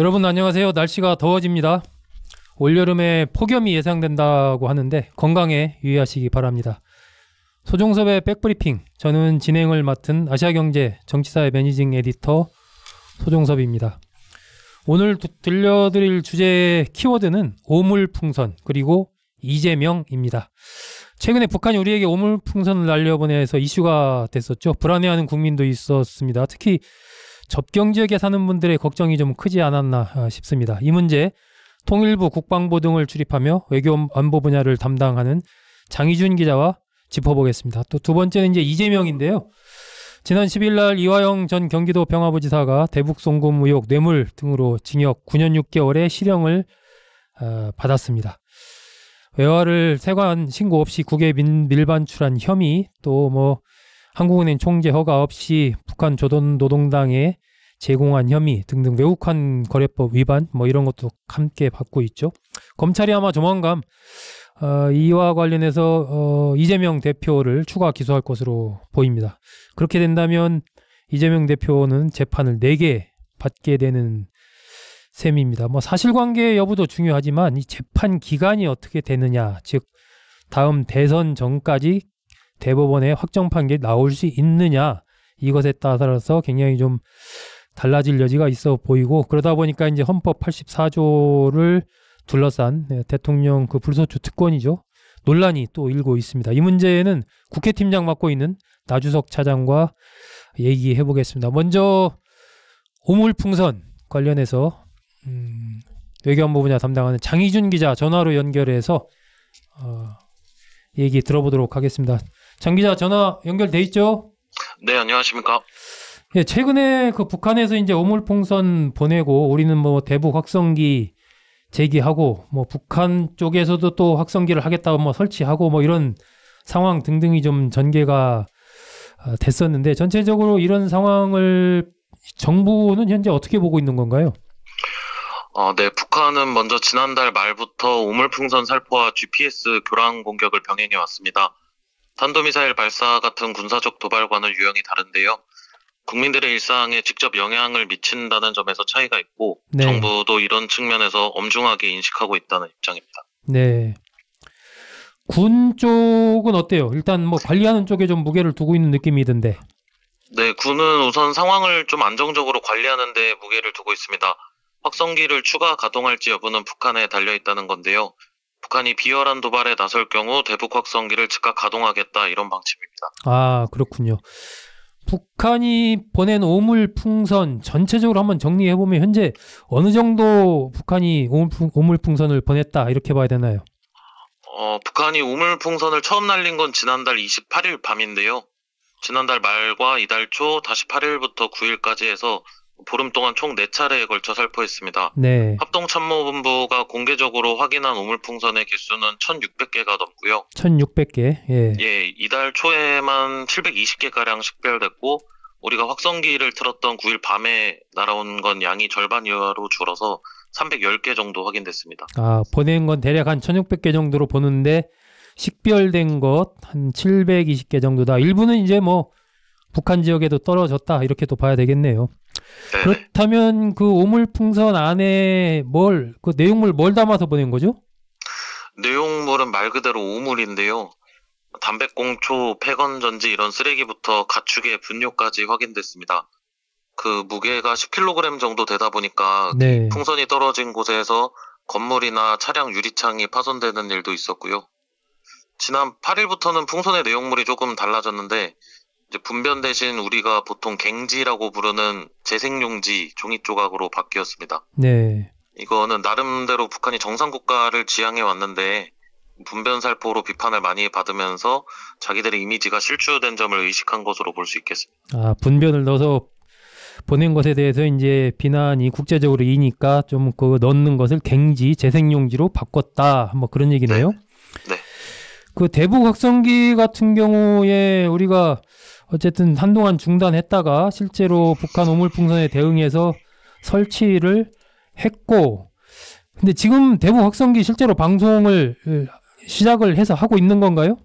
여러분 안녕하세요. 날씨가 더워집니다. 올여름에 폭염이 예상된다고 하는데 건강에 유의하시기 바랍니다. 소종섭의 백브리핑, 저는 진행을 맡은 아시아경제 정치사의 매니징 에디터 소종섭입니다. 오늘 들려드릴 주제의 키워드는 오물풍선 그리고 이재명입니다. 최근에 북한이 우리에게 오물풍선을 날려보내서 이슈가 됐었죠. 불안해하는 국민도 있었습니다. 특히 접경지역에 사는 분들의 걱정이 좀 크지 않았나 싶습니다. 이 문제 통일부, 국방부 등을 출입하며 외교 안보 분야를 담당하는 장희준 기자와 짚어보겠습니다. 또 두 번째는 이제 이재명인데요. 지난 10일 날 이화영 전 경기도 병화부지사가 대북 송금 의혹, 뇌물 등으로 징역 9년 6개월의 실형을 받았습니다. 외화를 세관 신고 없이 국외 밀반출한 혐의, 또 한국은행 총재 허가 없이 북한 조선노동당에 제공한 혐의 등등 외국환 거래법 위반 이런 것도 함께 받고 있죠. 검찰이 아마 조만간 이와 관련해서 이재명 대표를 추가 기소할 것으로 보입니다. 그렇게 된다면 이재명 대표는 재판을 4개 받게 되는 셈입니다. 사실관계 여부도 중요하지만 이 재판 기간이 어떻게 되느냐, 즉 다음 대선 전까지 대법원의 확정 판결이 나올 수 있느냐, 이것에 따라서 굉장히 좀 달라질 여지가 있어 보이고, 그러다 보니까 이제 헌법 84조를 둘러싼 대통령 그 불소추 특권이죠. 논란이 또 일고 있습니다. 이 문제는 국회팀장 맡고 있는 나주석 차장과 얘기해 보겠습니다. 먼저 오물풍선 관련해서 외교안보 분야 담당하는 장희준 기자 전화로 연결해서 얘기 들어보도록 하겠습니다. 장 기자 전화 연결돼 있죠? 네, 안녕하십니까? 예, 최근에 그 북한에서 이제 오물풍선 보내고 우리는 대북 확성기 제기하고 북한 쪽에서도 또 확성기를 하겠다고 설치하고 이런 상황 등등이 좀 전개가 됐었는데, 전체적으로 이런 상황을 정부는 현재 어떻게 보고 있는 건가요? 네, 북한은 먼저 지난달 말부터 오물풍선 살포와 GPS 교란 공격을 병행해 왔습니다. 탄도미사일 발사 같은 군사적 도발과는 유형이 다른데요. 국민들의 일상에 직접 영향을 미친다는 점에서 차이가 있고, 네. 정부도 이런 측면에서 엄중하게 인식하고 있다는 입장입니다. 네. 군 쪽은 어때요? 일단 관리하는 쪽에 좀 무게를 두고 있는 느낌이던데. 네, 군은 우선 상황을 좀 안정적으로 관리하는 데 무게를 두고 있습니다. 확성기를 추가 가동할지 여부는 북한에 달려있다는 건데요. 북한이 비열한 도발에 나설 경우 대북 확성기를 즉각 가동하겠다, 이런 방침입니다. 아, 그렇군요. 북한이 보낸 오물풍선 전체적으로 한번 정리해보면 현재 어느 정도 북한이 오물풍선을 보냈다, 이렇게 봐야 되나요? 북한이 오물풍선을 처음 날린 건 지난달 28일 밤인데요. 지난달 말과 이달 초 다시 8일부터 9일까지 해서 보름 동안 총 4차례에 걸쳐 살포했습니다. 네. 합동참모본부가 공개적으로 확인한 오물풍선의 개수는 1,600개가 넘고요. 1,600개. 예. 예, 이달 초에만 720개가량 식별됐고, 우리가 확성기를 틀었던 9일 밤에 날아온 건 양이 절반 이하로 줄어서 310개 정도 확인됐습니다. 아, 보낸 건 대략 한 1,600개 정도로 보는데 식별된 것 한 720개 정도다. 일부는 이제 북한 지역에도 떨어졌다, 이렇게 또 봐야 되겠네요. 네네. 그렇다면 그 오물풍선 안에 그 내용물 뭘 담아서 보낸 거죠? 내용물은 말 그대로 오물인데요. 담배꽁초, 폐건전지 이런 쓰레기부터 가축의 분뇨까지 확인됐습니다. 그 무게가 10kg 정도 되다 보니까 네. 풍선이 떨어진 곳에서 건물이나 차량 유리창이 파손되는 일도 있었고요. 지난 8일부터는 풍선의 내용물이 조금 달라졌는데, 이제 분변 대신 우리가 보통 갱지라고 부르는 재생용지 종이 조각으로 바뀌었습니다. 네. 이거는 나름대로 북한이 정상국가를 지향해 왔는데 분변 살포로 비판을 많이 받으면서 자기들의 이미지가 실추된 점을 의식한 것으로 볼 수 있겠습니다. 아, 분변을 넣어서 보낸 것에 대해서 이제 비난이 국제적으로 이니까 좀 그 넣는 것을 갱지, 재생용지로 바꿨다, 그런 얘기네요. 네. 그 대북 확성기 같은 경우에 우리가 어쨌든 한동안 중단했다가 실제로 북한 오물풍선에 대응해서 설치를 했고, 근데 지금 대북 확성기 실제로 방송을 시작을 해서 하고 있는 건가요?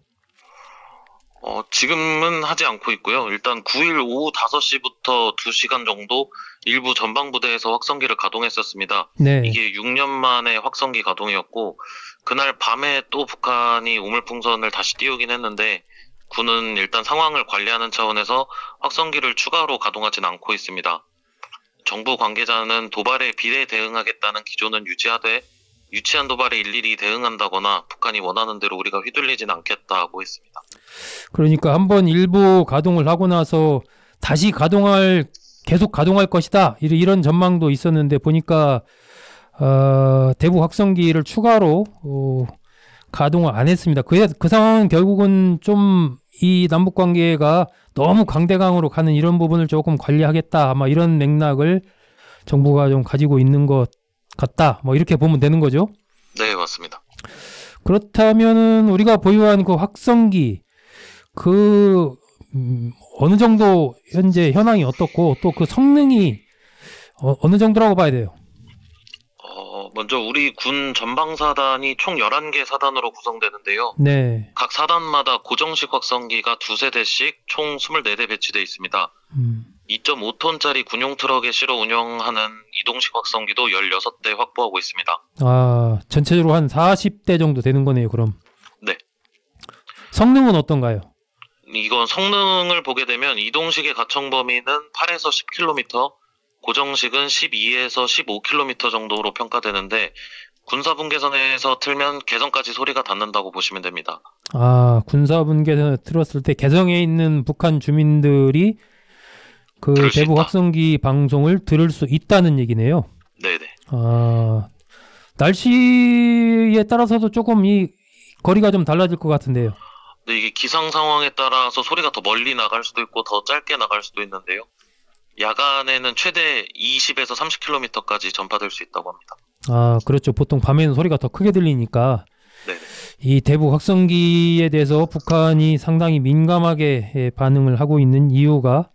지금은 하지 않고 있고요. 일단 9일 오후 5시부터 2시간 정도 일부 전방부대에서 확성기를 가동했었습니다. 네. 이게 6년 만에 확성기 가동이었고 그날 밤에 또 북한이 우물풍선을 다시 띄우긴 했는데 군은 일단 상황을 관리하는 차원에서 확성기를 추가로 가동하진 않고 있습니다. 정부 관계자는 도발에 비례 대응하겠다는 기조는 유지하되 유치한 도발에 일일이 대응한다거나 북한이 원하는 대로 우리가 휘둘리진 않겠다고 했습니다. 그러니까 한번 일부 가동을 하고 나서 다시 계속 가동할 것이다. 이런 전망도 있었는데 보니까 대북 확성기를 추가로 가동을 안 했습니다. 그 상황은 결국은 좀 이 남북 관계가 너무 강대강으로 가는 이런 부분을 조금 관리하겠다. 아마 이런 맥락을 정부가 좀 가지고 있는 것 같다. 뭐 이렇게 보면 되는 거죠. 네, 맞습니다. 그렇다면은 우리가 보유한 그 확성기 어느 정도 현재 현황이 어떻고 또 그 성능이 어느 정도라고 봐야 돼요? 먼저 우리 군 전방사단이 총 11개 사단으로 구성되는데요. 네. 각 사단마다 고정식 확성기가 2세대씩 총 24대 배치되어 있습니다. 2.5톤짜리 군용 트럭에 실어 운영하는 이동식 확성기도 16대 확보하고 있습니다. 아, 전체적으로 한 40대 정도 되는 거네요, 그럼. 네. 성능은 어떤가요? 이건 성능을 보게 되면 이동식의 가청 범위는 8에서 10km, 고정식은 12에서 15km 정도로 평가되는데 군사분 개선에서 틀면 개성까지 소리가 닿는다고 보시면 됩니다. 아, 군사분 개선을 틀었을 때 개성에 있는 북한 주민들이 그 대북 확성기 방송을 들을 수 있다는 얘기네요. 네네. 아, 날씨에 따라서도 조금 이 거리가 좀 달라질 것 같은데요. 네, 이게 기상 상황에 따라서 소리가 더 멀리 나갈 수도 있고 더 짧게 나갈 수도 있는데요. 야간에는 최대 20에서 30km까지 전파될 수 있다고 합니다. 아, 그렇죠. 보통 밤에는 소리가 더 크게 들리니까 네네. 이 대북 확성기에 대해서 북한이 상당히 민감하게 반응을 하고 있는 이유가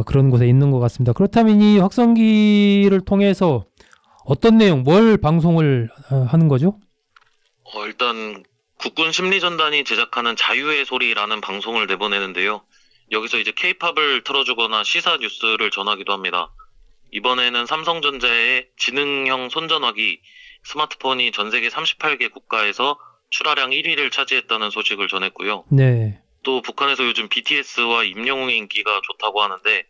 그런 곳에 있는 것 같습니다. 그렇다면 이 확성기를 통해서 어떤 내용, 뭘 방송을 하는 거죠? 일단 국군 심리전단이 제작하는 자유의 소리라는 방송을 내보내는데요. 여기서 이제 K-팝을 틀어주거나 시사 뉴스를 전하기도 합니다. 이번에는 삼성전자의 지능형 손전화기 스마트폰이 전 세계 38개 국가에서 출하량 1위를 차지했다는 소식을 전했고요. 네. 또 북한에서 요즘 BTS와 임영웅의 인기가 좋다고 하는데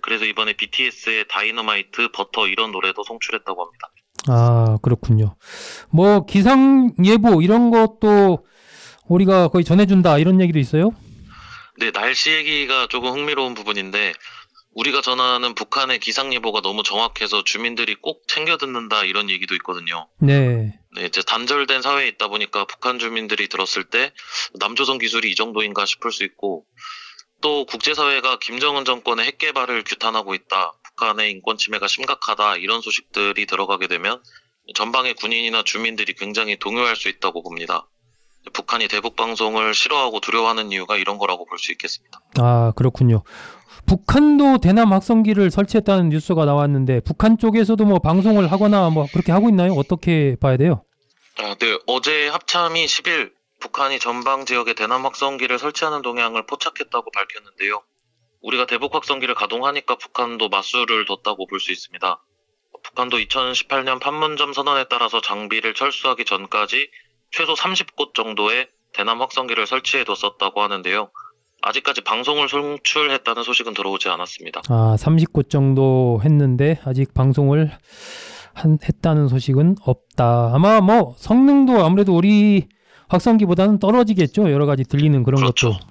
그래서 이번에 BTS의 다이너마이트, 버터 이런 노래도 송출했다고 합니다. 아, 그렇군요. 뭐 기상 예보 이런 것도 우리가 거의 전해준다 이런 얘기도 있어요? 네, 날씨 얘기가 조금 흥미로운 부분인데 우리가 전하는 북한의 기상 예보가 너무 정확해서 주민들이 꼭 챙겨 듣는다 이런 얘기도 있거든요. 네. 네, 이제 단절된 사회에 있다 보니까 북한 주민들이 들었을 때 남조선 기술이 이 정도인가 싶을 수 있고 또 국제사회가 김정은 정권의 핵 개발을 규탄하고 있다. 북한의 인권 침해가 심각하다. 이런 소식들이 들어가게 되면 전방의 군인이나 주민들이 굉장히 동요할 수 있다고 봅니다. 북한이 대북 방송을 싫어하고 두려워하는 이유가 이런 거라고 볼 수 있겠습니다. 아, 그렇군요. 북한도 대남 확성기를 설치했다는 뉴스가 나왔는데 북한 쪽에서도 뭐 방송을 하거나 뭐 그렇게 하고 있나요? 어떻게 봐야 돼요? 네, 어제 합참이 10일 북한이 전방 지역에 대남 확성기를 설치하는 동향을 포착했다고 밝혔는데요. 우리가 대북 확성기를 가동하니까 북한도 맞수를 뒀다고 볼 수 있습니다. 북한도 2018년 판문점 선언에 따라서 장비를 철수하기 전까지 최소 30곳 정도의 대남 확성기를 설치해뒀었다고 하는데요. 아직까지 방송을 송출했다는 소식은 들어오지 않았습니다. 아, 30곳 정도 했는데 아직 방송을 했다는 소식은 없다. 아마 뭐 성능도 아무래도 우리 확성기보다는 떨어지겠죠. 여러 가지 들리는 그런 그렇죠. 것도.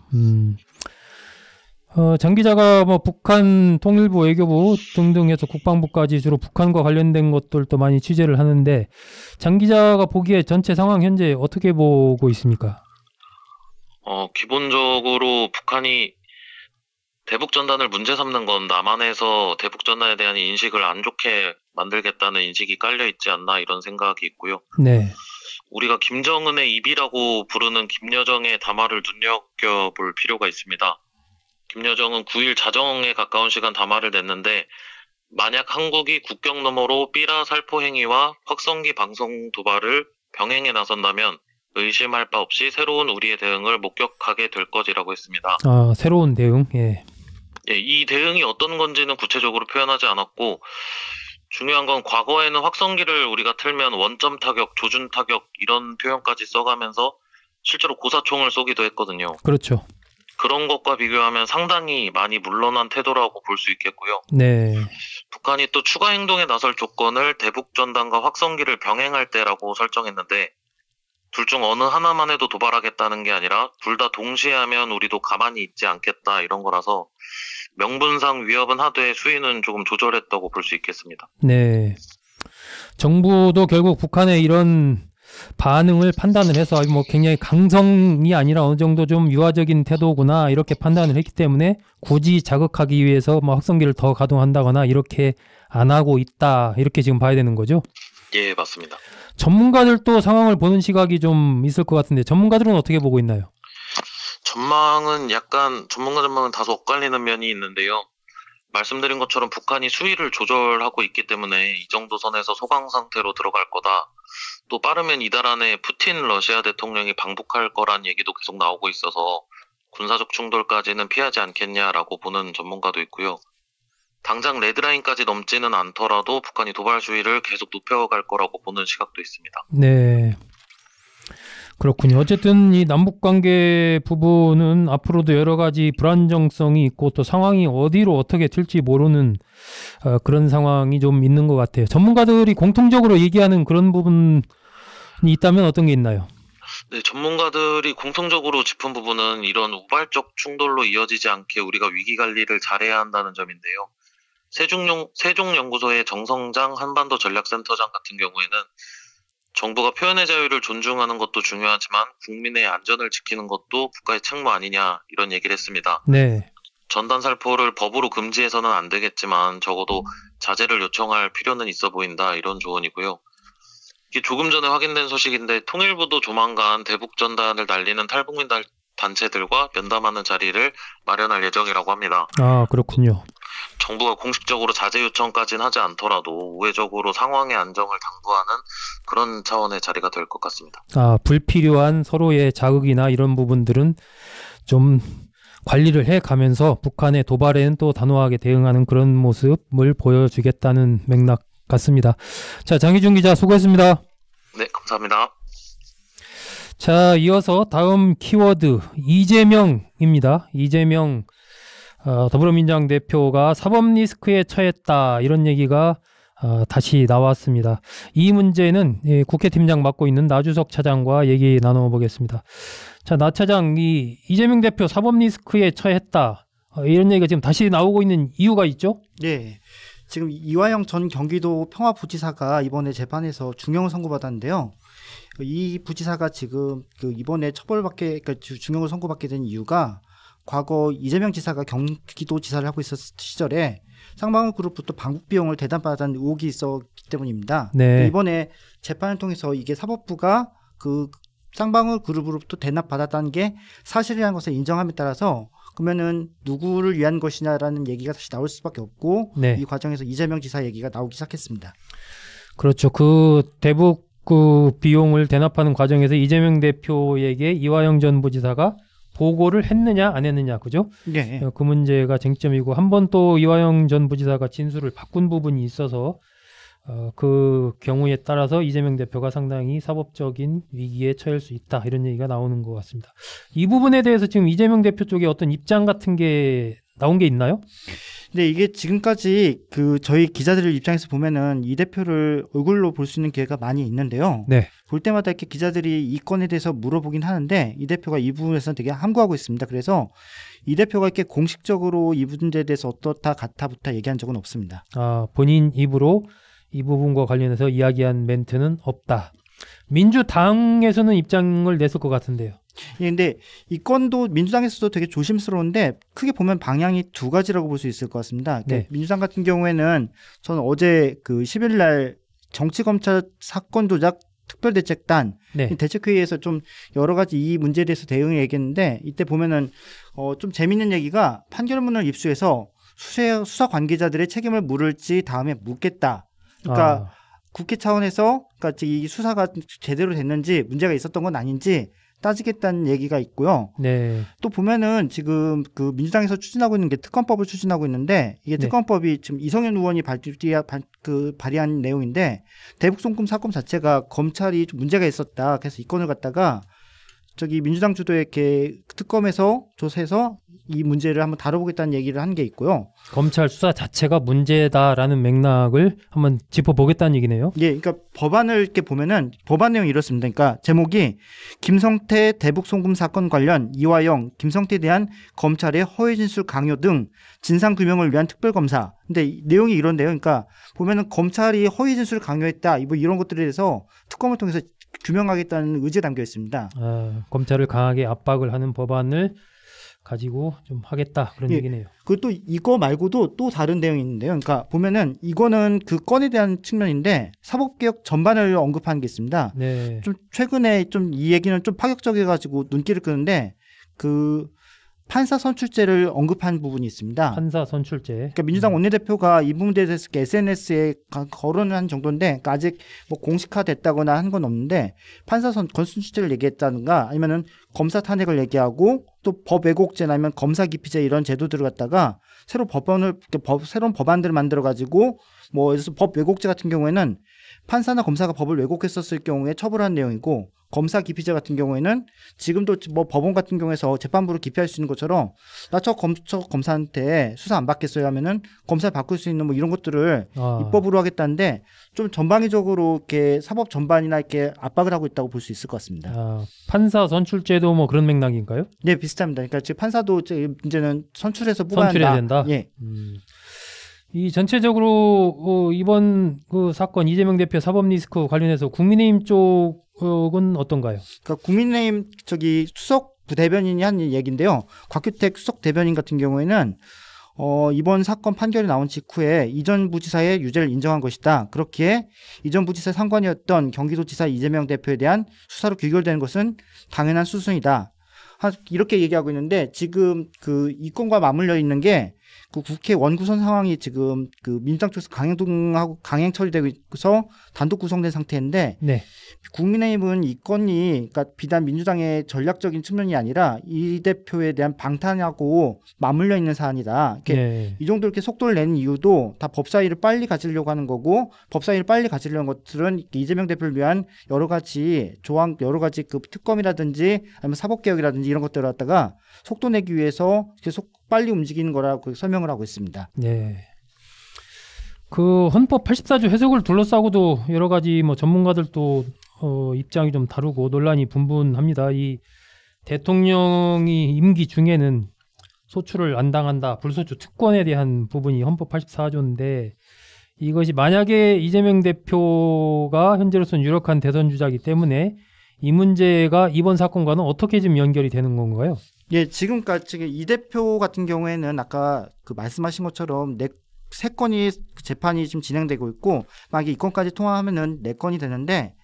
장 기자가 뭐 북한 통일부, 외교부 등등 해서 국방부까지 주로 북한과 관련된 것들도 많이 취재를 하는데 장 기자가 보기에 전체 상황 현재 어떻게 보고 있습니까? 기본적으로 북한이 대북 전단을 문제 삼는 건 남한에서 대북 전단에 대한 인식을 안 좋게 만들겠다는 인식이 깔려 있지 않나 이런 생각이 있고요. 네. 우리가 김정은의 입이라고 부르는 김여정의 담화를 눈여겨볼 필요가 있습니다. 김여정은 9일 자정에 가까운 시간 담화를 냈는데 만약 한국이 국경 너머로 삐라 살포 행위와 확성기 방송 도발을 병행해 나선다면 의심할 바 없이 새로운 우리의 대응을 목격하게 될 것이라고 했습니다. 아, 새로운 대응. 예. 예, 이 대응이 어떤 건지는 구체적으로 표현하지 않았고, 중요한 건 과거에는 확성기를 우리가 틀면 원점 타격, 조준 타격 이런 표현까지 써가면서 실제로 고사총을 쏘기도 했거든요. 그렇죠. 그런 것과 비교하면 상당히 많이 물러난 태도라고 볼 수 있겠고요. 네. 북한이 또 추가 행동에 나설 조건을 대북전단과 확성기를 병행할 때라고 설정했는데, 둘 중 어느 하나만 해도 도발하겠다는 게 아니라 둘 다 동시에 하면 우리도 가만히 있지 않겠다 이런 거라서 명분상 위협은 하되 수위는 조금 조절했다고 볼 수 있겠습니다. 네. 정부도 결국 북한의 이런 반응을 판단을 해서 뭐 굉장히 강성이 아니라 어느 정도 좀 유화적인 태도구나 이렇게 판단을 했기 때문에 굳이 자극하기 위해서 뭐 확성기를 더 가동한다거나 이렇게 안 하고 있다 이렇게 지금 봐야 되는 거죠? 예, 맞습니다. 전문가들도 상황을 보는 시각이 좀 있을 것 같은데 전문가들은 어떻게 보고 있나요? 전문가 전망은 다소 엇갈리는 면이 있는데요. 말씀드린 것처럼 북한이 수위를 조절하고 있기 때문에 이 정도 선에서 소강 상태로 들어갈 거다. 또 빠르면 이달 안에 푸틴 러시아 대통령이 방북할 거란 얘기도 계속 나오고 있어서 군사적 충돌까지는 피하지 않겠냐라고 보는 전문가도 있고요. 당장 레드라인까지 넘지는 않더라도 북한이 도발 수위를 계속 높여갈 거라고 보는 시각도 있습니다. 네. 그렇군요. 어쨌든 이 남북관계 부분은 앞으로도 여러 가지 불안정성이 있고 또 상황이 어디로 어떻게 튈지 모르는 그런 상황이 좀 있는 것 같아요. 전문가들이 공통적으로 얘기하는 그런 부분이 있다면 어떤 게 있나요? 네, 전문가들이 공통적으로 짚은 부분은 이런 우발적 충돌로 이어지지 않게 우리가 위기 관리를 잘해야 한다는 점인데요. 세종연구소의 정성장 한반도 전략센터장 같은 경우에는 정부가 표현의 자유를 존중하는 것도 중요하지만 국민의 안전을 지키는 것도 국가의 책무 아니냐 이런 얘기를 했습니다. 네. 전단 살포를 법으로 금지해서는 안 되겠지만 적어도 자제를 요청할 필요는 있어 보인다 이런 조언이고요. 이게 조금 전에 확인된 소식인데 통일부도 조만간 대북 전단을 날리는 탈북민 단체들과 면담하는 자리를 마련할 예정이라고 합니다. 아, 그렇군요. 정부가 공식적으로 자제 요청까지는 하지 않더라도 우회적으로 상황의 안정을 당부하는 그런 차원의 자리가 될 것 같습니다. 아, 불필요한 서로의 자극이나 이런 부분들은 좀 관리를 해가면서 북한의 도발에는 또 단호하게 대응하는 그런 모습을 보여주겠다는 맥락 같습니다. 자, 장희준 기자 수고했습니다. 네, 감사합니다. 자, 이어서 다음 키워드 이재명입니다. 이재명 더불어민주당 대표가 사법 리스크에 처했다 이런 얘기가 다시 나왔습니다. 이 문제는 국회팀장 맡고 있는 나주석 차장과 얘기 나눠보겠습니다. 자, 나 차장, 이재명 대표 사법 리스크에 처했다 이런 얘기가 지금 다시 나오고 있는 이유가 있죠? 네, 지금 이화영 전 경기도 평화부지사가 이번에 재판에서 중형을 선고받았는데요. 이 부지사가 지금 이번에 중형을 선고받게 된 이유가 과거 이재명 지사가 경기도 지사를 하고 있었을 시절에 쌍방울 그룹부터 방북 비용을 대담받은 의혹이 있었기 때문입니다. 네. 이번에 재판을 통해서 이게 사법부가 그 쌍방울 그룹으로부터 대납받았다는 게 사실이라는 것을 인정함에 따라서 그러면은 누구를 위한 것이냐라는 얘기가 다시 나올 수밖에 없고 네. 이 과정에서 이재명 지사 얘기가 나오기 시작했습니다. 그렇죠. 그 대북 비용을 대납하는 과정에서 이재명 대표에게 이화영 전 부지사가 보고를 했느냐 안 했느냐, 그죠? 네. 그 문제가 쟁점이고 한 번 또 이화영 전 부지사가 진술을 바꾼 부분이 있어서 그 경우에 따라서 이재명 대표가 상당히 사법적인 위기에 처할 수 있다 이런 얘기가 나오는 것 같습니다. 이 부분에 대해서 지금 이재명 대표 쪽에 어떤 입장 같은 게 나온 게 있나요? 근데 이게 지금까지 저희 기자들 입장에서 보면은 이 대표를 얼굴로 볼 수 있는 기회가 많이 있는데요. 네. 볼 때마다 이렇게 기자들이 이 건에 대해서 물어보긴 하는데 이 대표가 이 부분에서는 되게 함구하고 있습니다. 그래서 이 대표가 이렇게 공식적으로 이 문제에 대해서 어떻다 같아부터 얘기한 적은 없습니다. 아, 본인 입으로 이 부분과 관련해서 이야기한 멘트는 없다. 민주당에서는 입장을 냈을 것 같은데요. 예, 근데 이 건도 민주당에서도 되게 조심스러운데 크게 보면 방향이 두 가지라고 볼 수 있을 것 같습니다. 네. 민주당 같은 경우에는 저는 어제 10일 날 정치검찰 사건 조작 특별대책단 네. 대책회의에서 좀 여러 가지 이 문제에 대해서 대응을 얘기했는데 이때 보면은 좀 재밌는 얘기가 판결문을 입수해서 수사 관계자들의 책임을 물을지 다음에 묻겠다. 그러니까 국회 차원에서 이 수사가 제대로 됐는지 문제가 있었던 건 아닌지 따지겠다는 얘기가 있고요. 네. 또 보면은 지금 그 민주당에서 추진하고 있는 게 특검법을 추진하고 있는데 이게 네. 특검법이 지금 이성윤 의원이 발의한 내용인데 대북 송금 사건 자체가 검찰이 좀 문제가 있었다. 그래서 이 건을 갖다가 저기 민주당 주도의 이렇게 특검에서 조사해서 이 문제를 한번 다뤄보겠다는 얘기를 한 게 있고요. 검찰 수사 자체가 문제다라는 맥락을 한번 짚어보겠다는 얘기네요. 예, 그러니까 법안을 이렇게 보면은 법안 내용이 이렇습니다. 그러니까 제목이 김성태 대북 송금 사건 관련 이화영, 김성태에 대한 검찰의 허위 진술 강요 등 진상 규명을 위한 특별 검사. 근데 이 내용이 이런데요. 그러니까 보면은 검찰이 허위 진술을 강요했다. 뭐 이런 것들에 대해서 특검을 통해서 규명하겠다는 의지가 담겨 있습니다. 검찰을 강하게 압박을 하는 법안을 가지고 좀 하겠다 그런 예. 얘기네요. 그것도 이거 말고도 또 다른 내용이 있는데요. 그러니까 보면은 이거는 그 건에 대한 측면인데 사법개혁 전반을 언급하는 게 있습니다. 네. 좀 최근에 좀 이 얘기는 좀 파격적이어가지고 눈길을 끄는데 그 판사 선출제를 언급한 부분이 있습니다. 판사 선출제. 그러니까 민주당 원내대표가 이 부분에 대해서 SNS에 거론을 한 정도인데 그러니까 아직 뭐 공식화됐다거나 한 건 없는데 판사 선출제를 얘기했다든가 아니면은 검사 탄핵을 얘기하고 또 법 왜곡죄나 아니면 검사 기피제 이런 제도들을 갖다가 새로운 법안들을 만들어 가지고 뭐 그래서 법 왜곡죄 같은 경우에는 판사나 검사가 법을 왜곡했었을 경우에 처벌한 내용이고 검사 기피제 같은 경우에는 지금도 뭐 법원 같은 경우에서 재판부를 기피할 수 있는 것처럼 나 저 검사한테 수사 안 받겠어요 하면은 검사 바꿀 수 있는 뭐 이런 것들을 입법으로 하겠다는데 좀 전방위적으로 이렇게 사법 전반이나 이렇게 압박을 하고 있다고 볼 수 있을 것 같습니다. 판사 선출제도 뭐 그런 맥락인가요? 네, 비슷합니다. 그러니까 지금 판사도 이제는 선출해서 뽑아야 선출해야 된다. 예. 이 전체적으로 이번 그 사건 이재명 대표 사법 리스크 관련해서 국민의힘 쪽은 어떤가요? 그러니까 국민의힘 저기 수석 부대변인이 한 얘기인데요. 곽규택 수석 대변인 같은 경우에는 이번 사건 판결이 나온 직후에 이전 부지사의 유죄를 인정한 것이다. 그렇기에 이전 부지사 상관이었던 경기도지사 이재명 대표에 대한 수사로 귀결되는 것은 당연한 수순이다. 이렇게 얘기하고 있는데 지금 그 이 건과 맞물려 있는 게 그 국회 원구성 상황이 지금 그 민주당 쪽에서 강행 처리되고 있어서 단독 구성된 상태인데 네. 국민의힘은 이 건이 그러니까 비단 민주당의 전략적인 측면이 아니라 이 대표에 대한 방탄하고 맞물려 있는 사안이다. 네. 이 정도 이렇게 속도를 내는 이유도 다 법사위를 빨리 가지려고 하는 거고 법사위를 빨리 가지려는 것들은 이재명 대표를 위한 여러 가지 그 특검이라든지 아니면 사법개혁이라든지 이런 것들을 갖다가 속도 내기 위해서 계속 빨리 움직이는 거라고 설명을 하고 있습니다. 네. 그 헌법 84조 해석을 둘러싸고도 여러 가지 뭐 전문가들도 입장이 좀 다르고 논란이 분분합니다. 이 대통령이 임기 중에는 소출을 안 당한다. 불소추 특권에 대한 부분이 헌법 84조인데 이것이 만약에 이재명 대표가 현재로서는 유력한 대선 주자이기 때문에 이 문제가 이번 사건과는 어떻게 지금 연결이 되는 건가요? 예, 지금까지 이 대표 같은 경우에는 아까 그 말씀하신 것처럼 세 건이 재판이 지금 진행되고 있고 만약에 이 건까지 통화하면은 4건이 되는데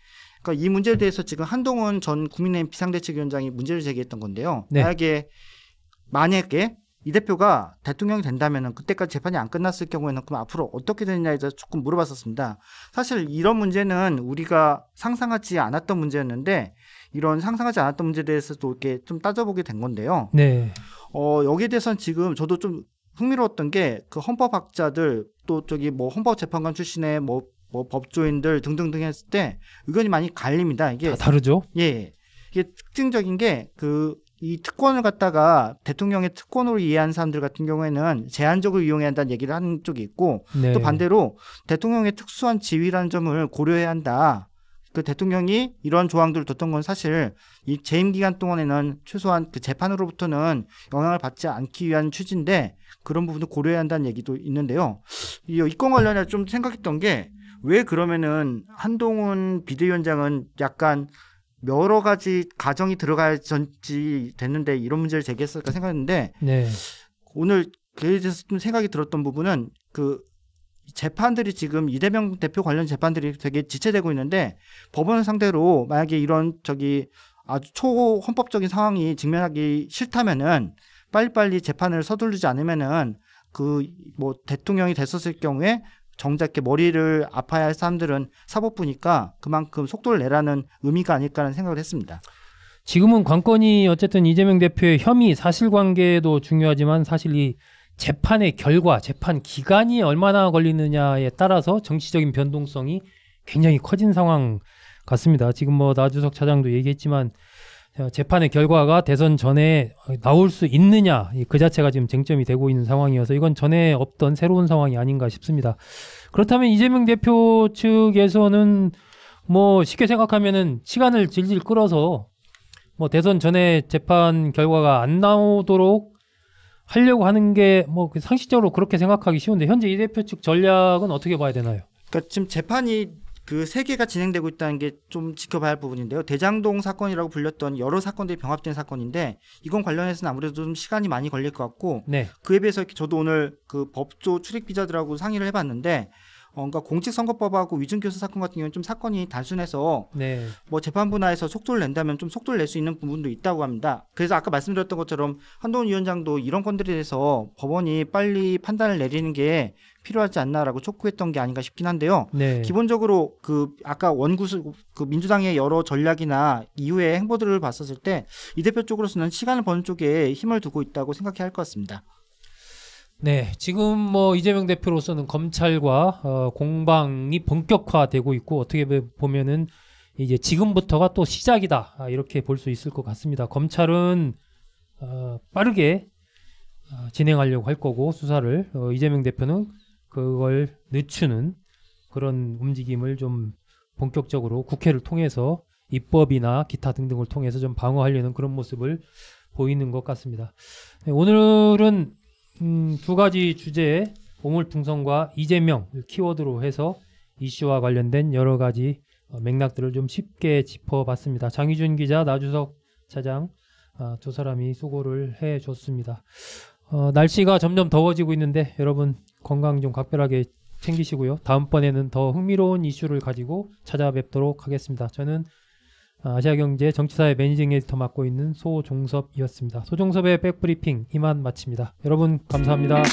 그러니까 이 문제에 대해서 지금 한동훈 전 국민의힘 비상대책위원장이 문제를 제기했던 건데요. 네. 만약에 이 대표가 대통령이 된다면은 그때까지 재판이 안 끝났을 경우에는 그럼 앞으로 어떻게 되느냐에 대해서 조금 물어봤었습니다. 사실 이런 문제는 우리가 상상하지 않았던 문제였는데 이런 상상하지 않았던 문제에 대해서도 이렇게 좀 따져보게 된 건데요. 네. 여기에 대해서는 지금 저도 좀 흥미로웠던 게 그 헌법학자들 또 저기 뭐 헌법재판관 출신의 뭐 법조인들 등등등 했을 때 의견이 많이 갈립니다. 이게 다 다르죠? 예. 이게 특징적인 게 이 특권을 갖다가 대통령의 특권으로 이해하는 사람들 같은 경우에는 제한적으로 이용해야 한다는 얘기를 하는 쪽이 있고 네. 또 반대로 대통령의 특수한 지위라는 점을 고려해야 한다. 그 대통령이 이런 조항들을 뒀던 건 사실 이 재임 기간 동안에는 최소한 그 재판으로부터는 영향을 받지 않기 위한 취지인데 그런 부분도 고려해야 한다는 얘기도 있는데요. 이 건 관련해 좀 생각했던 게 왜 그러면은 한동훈 비대위원장은 약간 여러 가지 가정이 들어가야지 됐는데 이런 문제를 제기했을까 생각했는데 네. 오늘 그에 대해서 좀 생각이 들었던 부분은 그 재판들이 지금 이재명 대표 관련 재판들이 되게 지체되고 있는데 법원을 상대로 만약에 이런 아주 초헌법적인 상황이 직면하기 싫다면은 빨리빨리 재판을 서두르지 않으면은 그 뭐 대통령이 됐었을 경우에 정작 이렇게 머리를 아파야 할 사람들은 사법부니까 그만큼 속도를 내라는 의미가 아닐까라는 생각을 했습니다. 지금은 관건이 어쨌든 이재명 대표의 혐의 사실관계도 중요하지만 사실 이 재판의 결과, 재판 기간이 얼마나 걸리느냐에 따라서 정치적인 변동성이 굉장히 커진 상황 같습니다. 지금 뭐 나주석 차장도 얘기했지만 재판의 결과가 대선 전에 나올 수 있느냐 그 자체가 지금 쟁점이 되고 있는 상황이어서 이건 전에 없던 새로운 상황이 아닌가 싶습니다. 그렇다면 이재명 대표 측에서는 뭐 쉽게 생각하면은 시간을 질질 끌어서 뭐 대선 전에 재판 결과가 안 나오도록 하려고 하는 게 뭐 상식적으로 그렇게 생각하기 쉬운데 현재 이 대표 측 전략은 어떻게 봐야 되나요? 그러니까 지금 재판이 그 세 개가 진행되고 있다는 게 좀 지켜봐야 할 부분인데요. 대장동 사건이라고 불렸던 여러 사건들이 병합된 사건인데 이건 관련해서는 아무래도 좀 시간이 많이 걸릴 것 같고 네. 그에 비해서 저도 오늘 그 법조 출입 기자들하고 상의를 해봤는데 그러니까 공직선거법하고 위증교사 사건 같은 경우는 좀 사건이 단순해서 네. 뭐 재판부나에서 속도를 낸다면 좀 속도를 낼 수 있는 부분도 있다고 합니다. 그래서 아까 말씀드렸던 것처럼 한동훈 위원장도 이런 건들에 대해서 법원이 빨리 판단을 내리는 게 필요하지 않나라고 촉구했던 게 아닌가 싶긴 한데요. 네. 기본적으로 그 아까 원구수 그 민주당의 여러 전략이나 이후의 행보들을 봤었을 때 이 대표 쪽으로서는 시간을 버는 쪽에 힘을 두고 있다고 생각해야 할 것 같습니다. 네, 지금 뭐 이재명 대표로서는 검찰과 공방이 본격화되고 있고 어떻게 보면은 이제 지금부터가 또 시작이다 이렇게 볼 수 있을 것 같습니다. 검찰은 빠르게 진행하려고 할 거고 수사를 이재명 대표는 그걸 늦추는 그런 움직임을 좀 본격적으로 국회를 통해서 입법이나 기타 등등을 통해서 좀 방어하려는 그런 모습을 보이는 것 같습니다. 네, 오늘은 두 가지 주제에 오물풍선과 이재명 키워드로 해서 이슈와 관련된 여러 가지 맥락들을 좀 쉽게 짚어봤습니다. 장희준 기자, 나주석 차장 두 사람이 수고를 해줬습니다. 날씨가 점점 더워지고 있는데 여러분 건강 좀 각별하게 챙기시고요. 다음번에는 더 흥미로운 이슈를 가지고 찾아뵙도록 하겠습니다. 저는 아시아경제 정치사회 매니징 에디터 맡고 있는 소종섭이었습니다. 소종섭의 백브리핑 이만 마칩니다. 여러분 감사합니다.